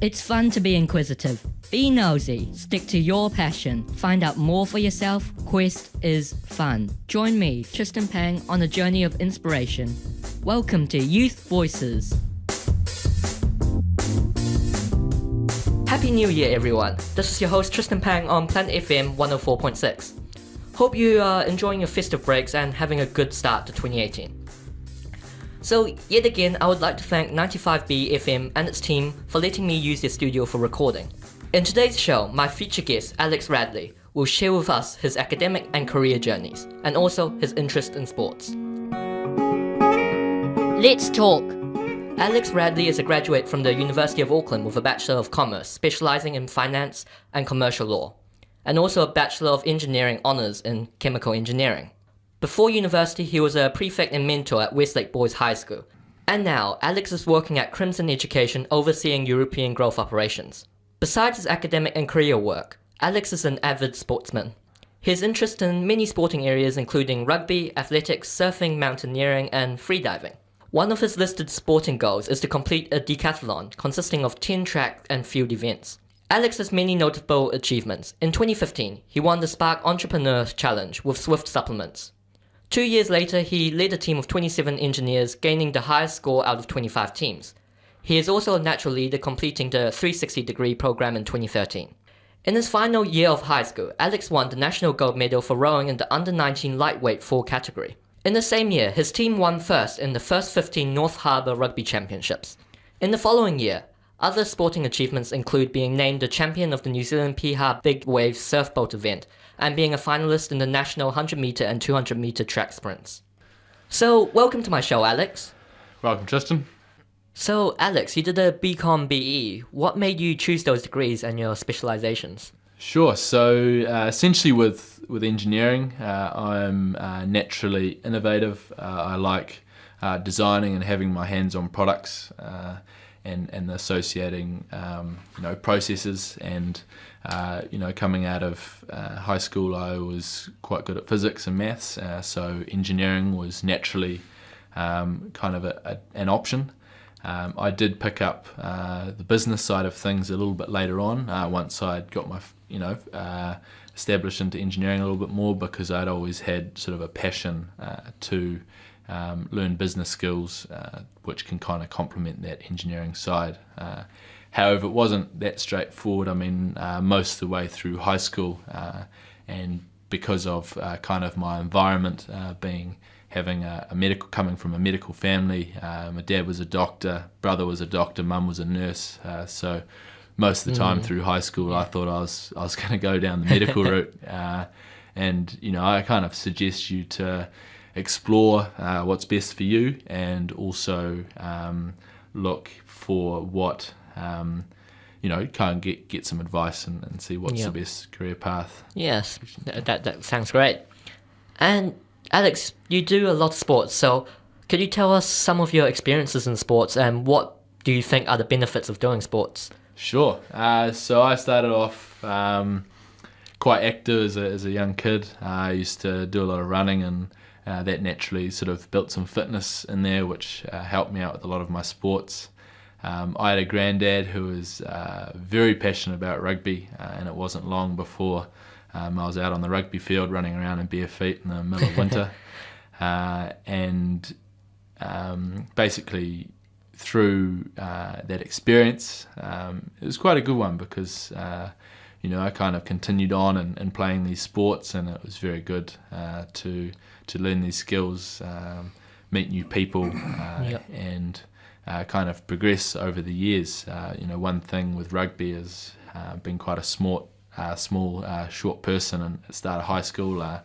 It's fun to be inquisitive. Be nosy, stick to your passion, find out more for yourself. Quest is fun. Join me, Tristan Pang, on a journey of inspiration. Welcome to Youth Voices. Happy New Year, everyone. This is your host Tristan Pang on Planet FM 104.6. Hope you are enjoying your festive breaks and having a good start to 2018. So, yet again, I would like to thank 95B FM and its team for letting me use their studio for recording. In today's show, my featured guest, Alex Radley, will share with us his academic and career journeys, and also his interest in sports. Let's talk! Alex Radley is a graduate from the University of Auckland with a Bachelor of Commerce, specialising in finance and commercial law, and also a Bachelor of Engineering honours in chemical engineering. Before university, he was a prefect and mentor at Westlake Boys High School. And now, Alex is working at Crimson Education, overseeing European growth operations. Besides his academic and career work, Alex is an avid sportsman. He has interest in many sporting areas including rugby, athletics, surfing, mountaineering, and freediving. One of his listed sporting goals is to complete a decathlon consisting of 10 track and field events. Alex has many notable achievements. In 2015, he won the Spark Entrepreneur Challenge with Swift Supplements. 2 years later, he led a team of 27 engineers, gaining the highest score out of 25 teams. He is also a natural leader, completing the 360-degree program in 2013. In his final year of high school, Alex won the national gold medal for rowing in the under-19 lightweight 4 category. In the same year, his team won first in the first 15 North Harbour Rugby Championships. In the following year, other sporting achievements include being named the champion of the New Zealand Piha Big Wave Surfboat event, and being a finalist in the national 100-metre and 200-metre track sprints. So, welcome to my show, Alex. Welcome, Tristan. So, Alex, you did a BCom BE. What made you choose those degrees and your specialisations? Sure. So, essentially with engineering, I'm naturally innovative. I like designing and having my hands on products and associating, processes and coming out of high school, I was quite good at physics and maths, so engineering was naturally kind of an option. I did pick up the business side of things a little bit later on, once I'd got my, established into engineering a little bit more, because I'd always had sort of a passion to learn business skills, which can kind of complement that engineering side. However, it wasn't that straightforward. I mean, most of the way through high school, and because of kind of my environment, coming from a medical family, my dad was a doctor, brother was a doctor, mum was a nurse. So most of the time through high school, I thought I was going to go down the medical route. And I kind of suggest you to explore what's best for you, and also look for what kind of get some advice and see what's the best career path. Yes, that sounds great. And Alex, you do a lot of sports, so could you tell us some of your experiences in sports and what do you think are the benefits of doing sports? Sure. So I started off quite active as a young kid. I used to do a lot of running, and that naturally sort of built some fitness in there, which helped me out with a lot of my sports. I had a granddad who was very passionate about rugby, and it wasn't long before I was out on the rugby field running around in bare feet in the middle of winter. And basically through that experience, it was quite a good one, because I kind of continued on and playing these sports, and it was very good to learn these skills, meet new people, and kind of progress over the years. One thing with rugby is being quite a small, short person, and at the start of high school, I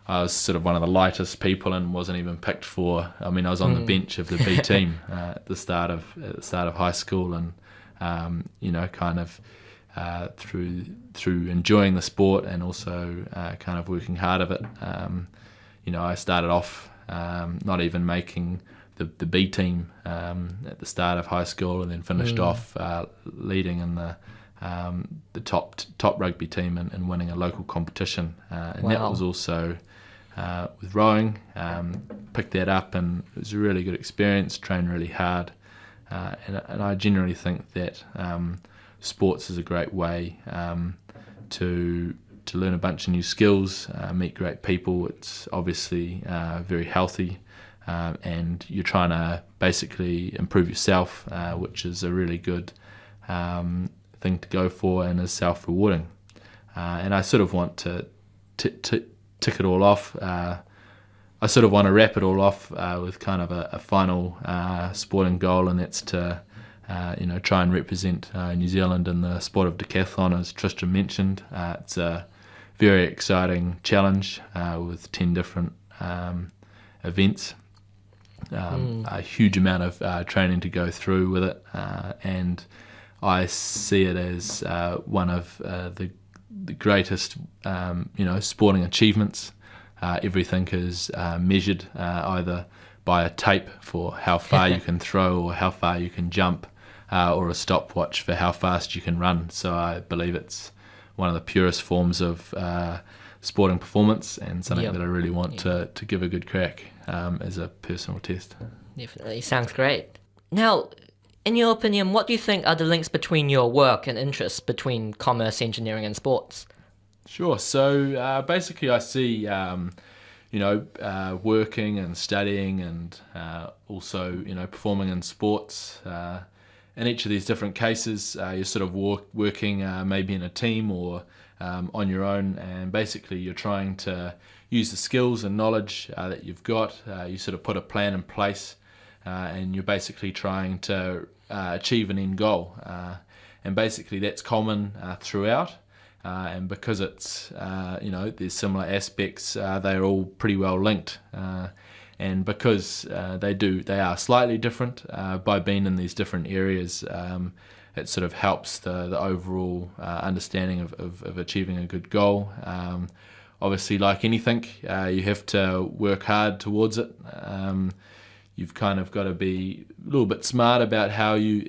was sort of one of the lightest people and wasn't even picked for. I mean, I was on the bench of the B team at the start of high school, and kind of through enjoying the sport and also kind of working hard of it. I started off not even making the B team at the start of high school, and then finished off leading in the top rugby team and winning a local competition. And that was also with rowing. Picked that up, and it was a really good experience. Trained really hard, And I generally think that sports is a great way to learn a bunch of new skills, meet great people. It's obviously very healthy, and you're trying to basically improve yourself, which is a really good thing to go for and is self-rewarding. And I sort of want to tick it all off. I sort of want to wrap it all off with kind of a final sporting goal, and that's to try and represent New Zealand in the sport of decathlon, as Tristan mentioned. It's a very exciting challenge with 10 different events. A huge amount of training to go through with it, and I see it as one of the greatest sporting achievements. Everything is measured either by a tape for how far you can throw or how far you can jump, or a stopwatch for how fast you can run. So I believe it's one of the purest forms of sporting performance, and something that I really want to give a good crack as a personal test. Definitely, sounds great. Now, in your opinion, what do you think are the links between your work and interests between commerce, engineering and sports? Sure. So basically I see, working and studying and also, performing in sports. In each of these different cases, you're sort of working maybe in a team or on your own, and basically you're trying to use the skills and knowledge that you've got. You sort of put a plan in place, and you're basically trying to achieve an end goal. And basically that's common throughout. And because it's, there's similar aspects, they are all pretty well linked. And because they are slightly different, by being in these different areas, it sort of helps the overall understanding of achieving a good goal. Obviously, like anything, you have to work hard towards it. You've kind of got to be a little bit smart about how you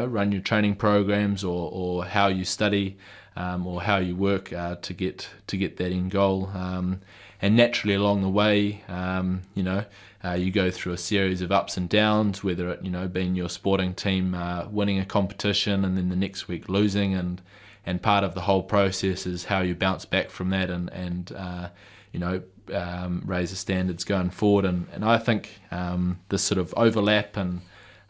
run your training programs, or how you study, or how you work to get that end goal. And naturally along the way, you go through a series of ups and downs, whether it being your sporting team winning a competition and then the next week losing, and part of the whole process is how you bounce back from that and raise the standards going forward. And I think this sort of overlap, and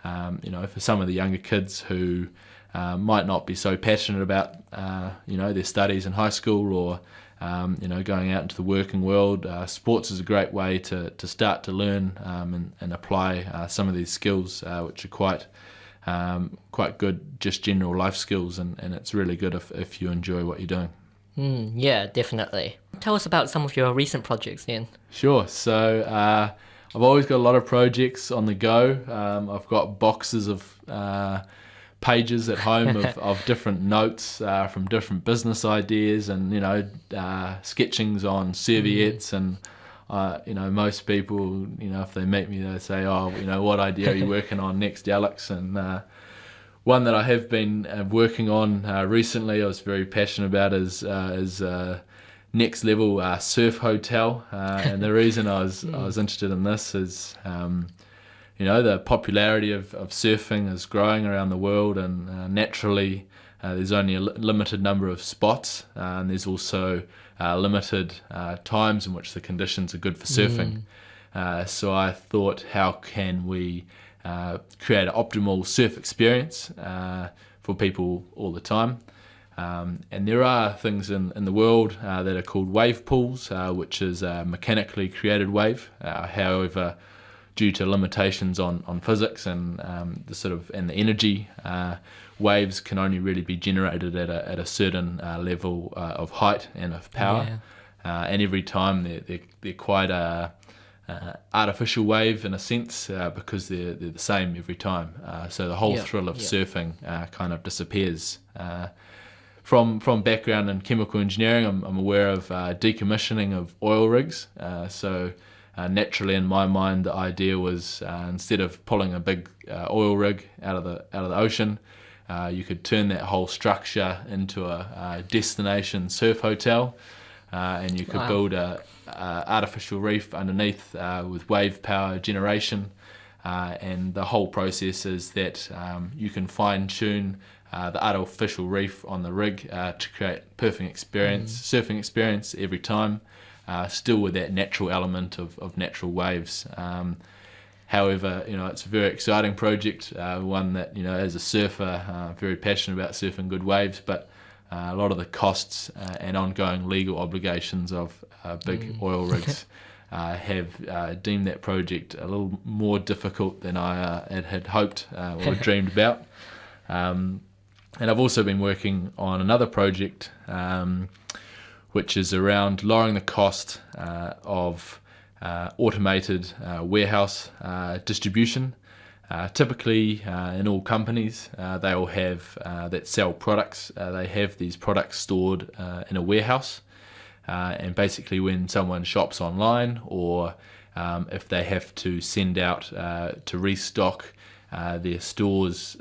for some of the younger kids who might not be so passionate about their studies in high school, or going out into the working world, sports is a great way to start to learn and apply some of these skills, which are quite good, just general life skills, and it's really good if you enjoy what you're doing. Yeah, definitely. Tell us about some of your recent projects, Ian. Sure. So I've always got a lot of projects on the go. I've got boxes of pages at home of different notes from different business ideas, and sketchings on serviettes, and most people, if they meet me, they say, what idea are you working on next, Alex? And one that I have been working on recently, I was very passionate about, is next level surf hotel. And the reason I was interested in this is the popularity of surfing is growing around the world, and naturally there's only a limited number of spots, and there's also limited times in which the conditions are good for surfing. So I thought, how can we create an optimal surf experience for people all the time? And there are things in the world that are called wave pools, which is a mechanically created wave. However, due to limitations on physics and the energy, waves can only really be generated at a certain level of height and of power. And every time they're quite a artificial wave in a sense, because they're the same every time. So the whole thrill of surfing kind of disappears. From background in chemical engineering, I'm aware of decommissioning of oil rigs. So naturally, in my mind, the idea was instead of pulling a big oil rig out of the ocean, you could turn that whole structure into a destination surf hotel, and you could build a artificial reef underneath with wave power generation, and the whole process is that you can fine-tune the artificial reef on the rig to create perfect experience, surfing experience every time, still with that natural element of natural waves. However, it's a very exciting project, one that, as a surfer, very passionate about surfing good waves, but a lot of the costs and ongoing legal obligations of big oil rigs have deemed that project a little more difficult than I had hoped or dreamed about. And I've also been working on another project which is around lowering the cost of automated warehouse distribution. Typically in all companies they all have that sell products, they have these products stored in a warehouse, and basically when someone shops online, or if they have to send out to restock their stores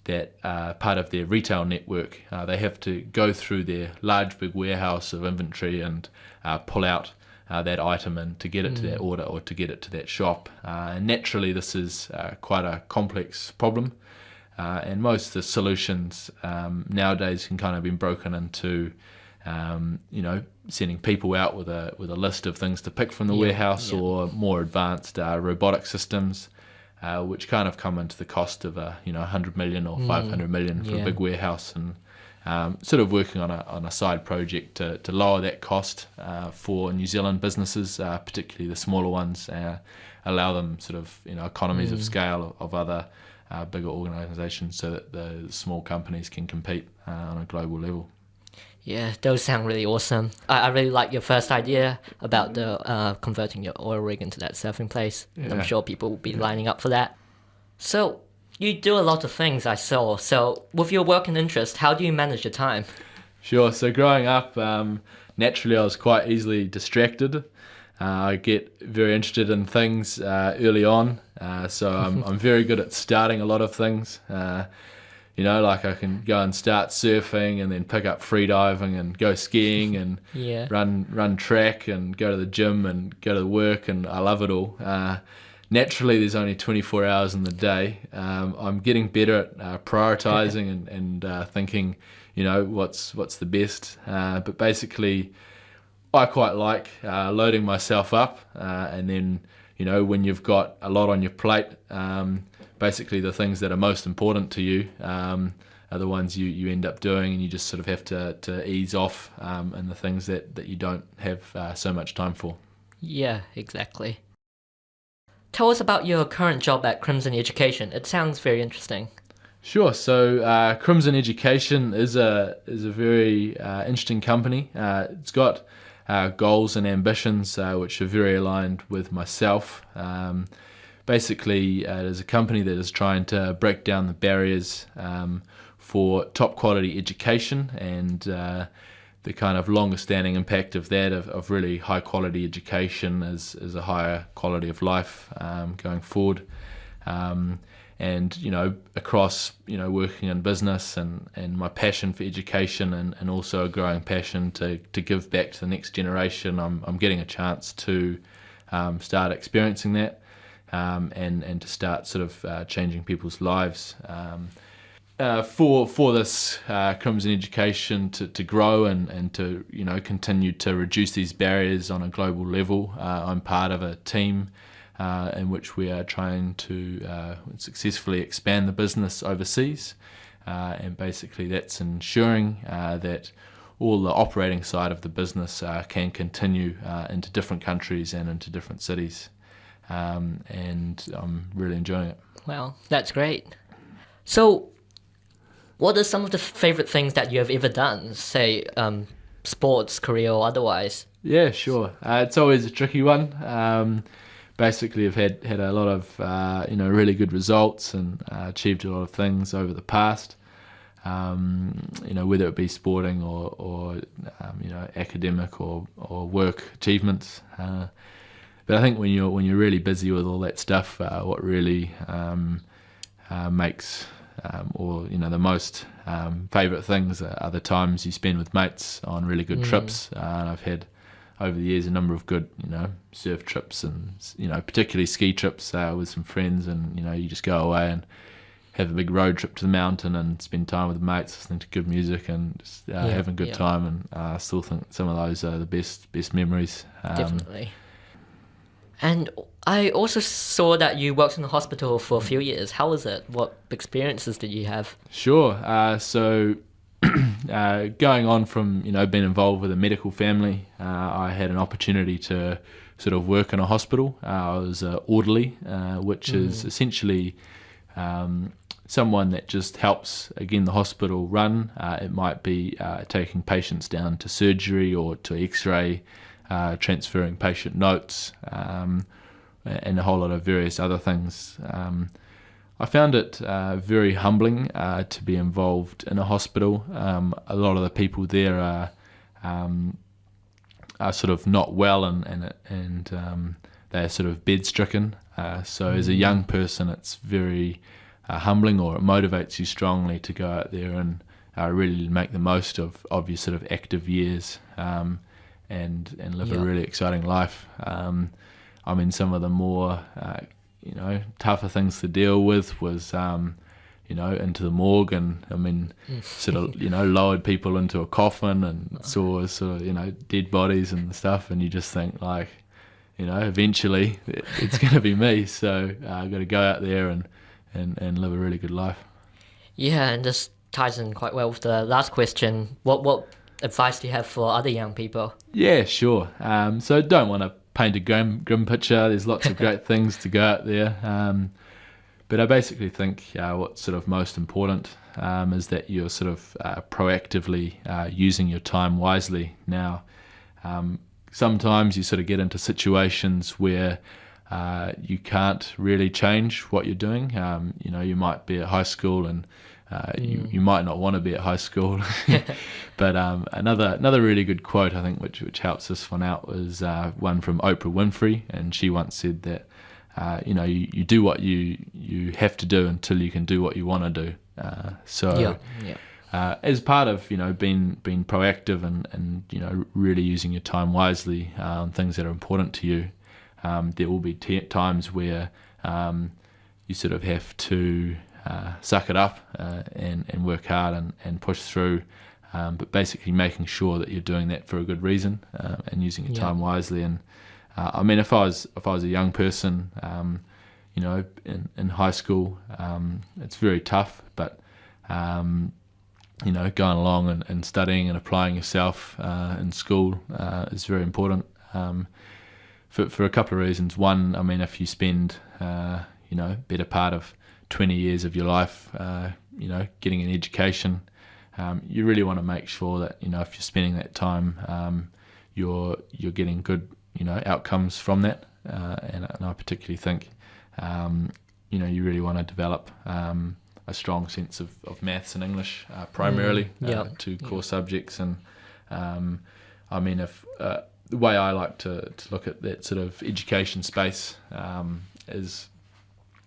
that are part of their retail network, they have to go through their large big warehouse of inventory and pull out that item and to get it to that order or to get it to that shop. And naturally this is quite a complex problem, and most of the solutions nowadays can kind of be broken into sending people out with a list of things to pick from the warehouse, or more advanced robotic systems, which kind of come into the cost of 100 million or 500 million for a big warehouse. And sort of working on a side project to lower that cost for New Zealand businesses, particularly the smaller ones, allow them sort of economies of scale of other bigger organisations, so that the small companies can compete on a global level. Yeah, those sound really awesome. I really like your first idea about the converting your oil rig into that surfing place. I'm sure people will be lining up for that. So you do a lot of things, I saw. So with your work and interest, how do you manage your time? Sure. So growing up, naturally I was quite easily distracted. I get very interested in things early on. So I'm very good at starting a lot of things. Like I can go and start surfing and then pick up freediving and go skiing and run track and go to the gym and go to work, and I love it all. Naturally, there's only 24 hours in the day. I'm getting better at prioritizing and thinking, what's the best. But basically, I quite like loading myself up, and then, when you've got a lot on your plate, basically the things that are most important to you are the ones you end up doing, and you just sort of have to ease off in the things that you don't have so much time for. Yeah, exactly. Tell us about your current job at Crimson Education. It sounds very interesting. Sure. So Crimson Education is a very interesting company. It's got goals and ambitions which are very aligned with myself. Basically, it is a company that is trying to break down the barriers for top quality education, and the kind of longer standing impact of that, of really high quality education is a higher quality of life going forward. And across working in business and my passion for education, and also a growing passion to give back to the next generation, I'm getting a chance to start experiencing that, and to start sort of changing people's lives. For this Crimson Education to grow and to continue to reduce these barriers on a global level, I'm part of a team in which we are trying to successfully expand the business overseas, and basically that's ensuring that all the operating side of the business can continue into different countries and into different cities, and I'm really enjoying it. Wow, that's great. So what are some of the favorite things that you have ever done, say sports, career or otherwise? Yeah, sure. It's always a tricky one. Basically, I've had a lot of really good results and achieved a lot of things over the past. Whether it be sporting or academic or work achievements. But I think when you're really busy with all that stuff, what really makes the most favourite things are the times you spend with mates on really good trips. And I've had over the years a number of good, surf trips and, particularly ski trips with some friends, and, you just go away and have a big road trip to the mountain and spend time with mates, listening to good music and just having a good time. And I still think some of those are the best memories. Definitely. And I also saw that you worked in the hospital for a few years. How was it? What experiences did you have? Sure. So going on from, being involved with a medical family, I had an opportunity to sort of work in a hospital. I was an orderly, which is essentially someone that just helps, again, the hospital run. It might be taking patients down to surgery or to x-ray, transferring patient notes, and a whole lot of various other things. I found it very humbling to be involved in a hospital. A lot of the people there are sort of not well, and they're sort of bed-stricken. So as a young person, it's very humbling, or it motivates you strongly to go out there and really make the most of your sort of active years, and live a really exciting life. I mean, some of the more tougher things to deal with was into the morgue, and I mean sort of lowered people into a coffin and saw sort of dead bodies and stuff, and you just think like, eventually it's going to be me, so I've got to go out there and live a really good life. Yeah, and this ties in quite well with the last question. What advice do you have for other young people? Yeah, sure. So don't want to paint a grim picture. There's lots of great things to go out there. But I basically think what's sort of most important is that you're sort of proactively using your time wisely. Now, sometimes you sort of get into situations where you can't really change what you're doing. You might be at high school and you might not want to be at high school. But another really good quote, I think, which helps this one out, was one from Oprah Winfrey, and she once said that you do what you have to do until you can do what you want to do. As part of being proactive and really using your time wisely on things that are important to you, there will be times where you sort of have to suck it up and work hard and push through, but basically making sure that you're doing that for a good reason, and using your time wisely. And I mean, if I was a young person, in high school, it's very tough, but going along and studying and applying yourself in school is very important, for a couple of reasons. One, I mean, if you spend better part of 20 years of your life getting an education, you really want to make sure that if you're spending that time, you're getting good outcomes from that, and I particularly think you really want to develop a strong sense of maths and English primarily, two core subjects. And I mean, if the way I like to look at that sort of education space is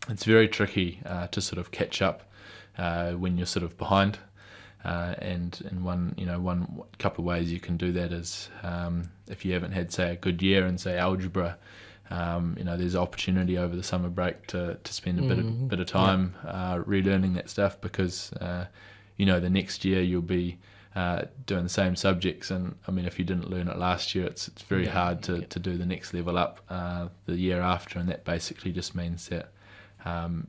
it's very tricky to sort of catch up when you're sort of behind. And one couple of ways you can do that is if you haven't had, say, a good year in, say, algebra, there's opportunity over the summer break to spend a bit of time relearning that stuff, because the next year you'll be doing the same subjects, and I mean, if you didn't learn it last year, it's very hard to do the next level up the year after, and that basically just means that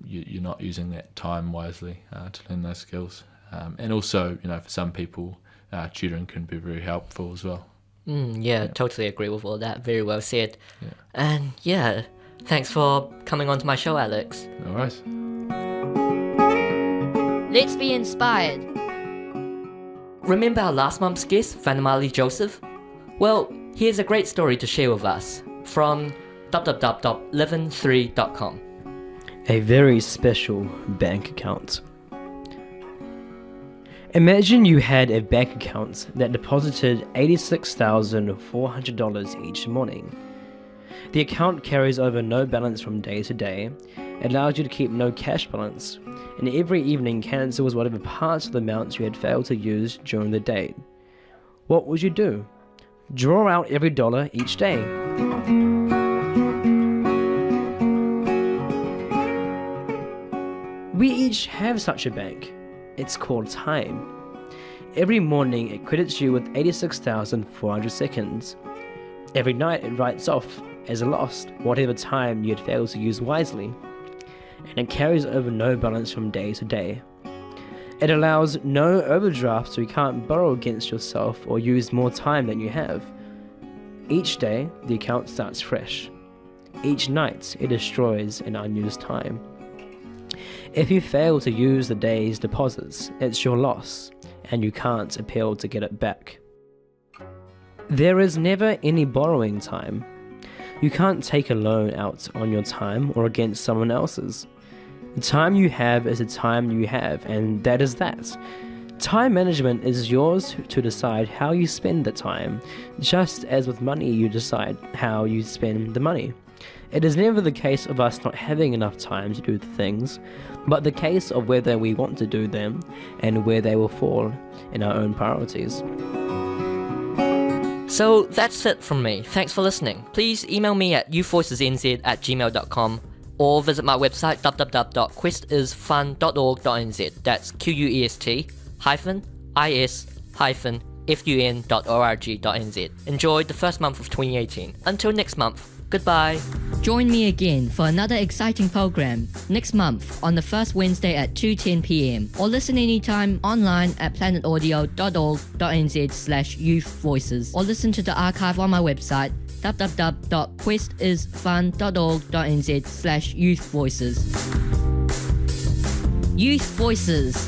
you're not using that time wisely to learn those skills. And also, for some people, tutoring can be very helpful as well. Totally agree with all that. Very well said. And thanks for coming on to my show, Alex. No worries. Let's be inspired. Remember our last month's guest, Vanamali Joseph? Well, here's a great story to share with us from www.livin3.com. A very special bank account. Imagine you had a bank account that deposited $86,400 each morning. The account carries over no balance from day to day, allows you to keep no cash balance, and every evening cancels whatever parts of the amounts you had failed to use during the day. What would you do? Draw out every dollar each day. We each have such a bank. It's called time. Every morning it credits you with 86,400 seconds. Every night it writes off as a lost whatever time you had failed to use wisely. And it carries over no balance from day to day. It allows no overdraft, so you can't borrow against yourself or use more time than you have. Each day, the account starts fresh. Each night, it destroys an unused time. If you fail to use the day's deposits, it's your loss, and you can't appeal to get it back. There is never any borrowing time. You can't take a loan out on your time or against someone else's. The time you have is the time you have, and that is that. Time management is yours to decide how you spend the time, just as with money you decide how you spend the money. It is never the case of us not having enough time to do the things, but the case of whether we want to do them and where they will fall in our own priorities. So that's it from me. Thanks for listening. Please email me at youthvoicesnz@gmail.com or visit my website www.questisfun.org.nz. That's QUEST-IS-FUN.org.nz. Enjoy the first month of 2018. Until next month, goodbye. Join me again for another exciting program next month on the first Wednesday at 2:10 p.m. or listen anytime online at planetaudio.org.nz/youthvoices or listen to the archive on my website www.questisfun.org.nz/youthvoices. Youth Voices.